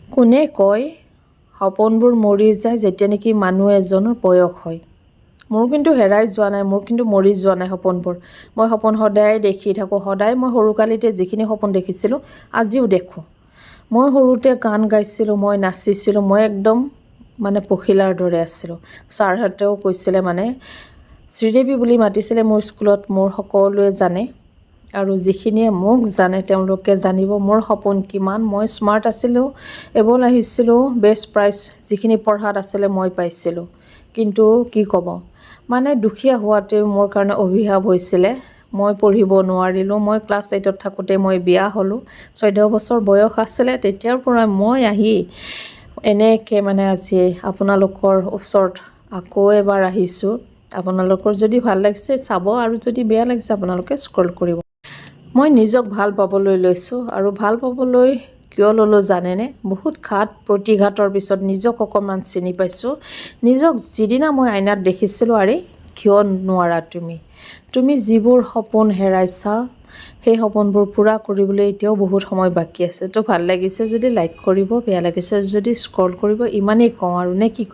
কোনে কয় সপোনবোৰ মৰি যায় যেতিয়া নেকি মানুহ এজনৰ বয়স হয়। মোৰ কিন্তু হেৰাই যোৱা নাই, মোৰ কিন্তু মৰি যোৱা নাই সপোনবোৰ। মই সপোন সদায় দেখি থাকোঁ, সদায় মই সৰুকালিতে যিখিনি সপোন দেখিছিলোঁ আজিও দেখোঁ। মই সৰুতে গান গাইছিলোঁ, মই নাচিছিলোঁ, মই একদম পখিলাৰ দৰে আছিলোঁ। ছাৰহঁতেও কৈছিলে শ্ৰীদেৱী বুলি মাতিছিলে মোৰ স্কুলত, মোৰ সকলোৱে জানে। আৰু যিখিনিয়ে মোক জানে তেওঁলোকে জানিব মোৰ সপোন কিমান। মই স্মাৰ্ট আছিলোঁ, এবল আহিছিলোঁ, বেষ্ট প্ৰাইজ যিখিনি পঢ়াত আছিলে মই পাইছিলোঁ। কিন্তু কি ক'ব, দুখীয়া হোৱাটোৱে মোৰ কাৰণে অভিশাপ হৈছিলে। মই পঢ়িব নোৱাৰিলোঁ। মই ক্লাছ 8ত থাকোঁতে মই বিয়া হ'লোঁ। 14 বছৰ বয়স আছিলে। তেতিয়াৰ পৰা মই আহি এনেকৈ আজি আপোনালোকৰ ওচৰত আকৌ এবাৰ আহিছোঁ। আপোনালোকৰ যদি ভাল লাগিছে চাব, আৰু যদি বেয়া লাগিছে আপোনালোকে স্ক্ৰল কৰিব। মই নিজক ভাল পাবলৈ লৈছোঁ, আৰু ভাল পাবলৈ কিয় ল'লোঁ জানেনে? বহুত ঘাত প্ৰতিঘাতৰ পিছত নিজক অকণমান চিনি পাইছোঁ। নিজক যিদিনা মই আইনাত দেখিছিলোঁ, আৰে কিয় নোৱাৰা তুমি যিবোৰ সপোন হেৰাইছা সেই সপোনবোৰ পূৰা কৰিবলৈ এতিয়াও বহুত সময় বাকী আছে। তো ভাল লাগিছে যদি লাইক কৰিব, বেয়া লাগিছে যদি স্ক্ৰল কৰিব। ইমানেই কওঁ আৰু নে কি?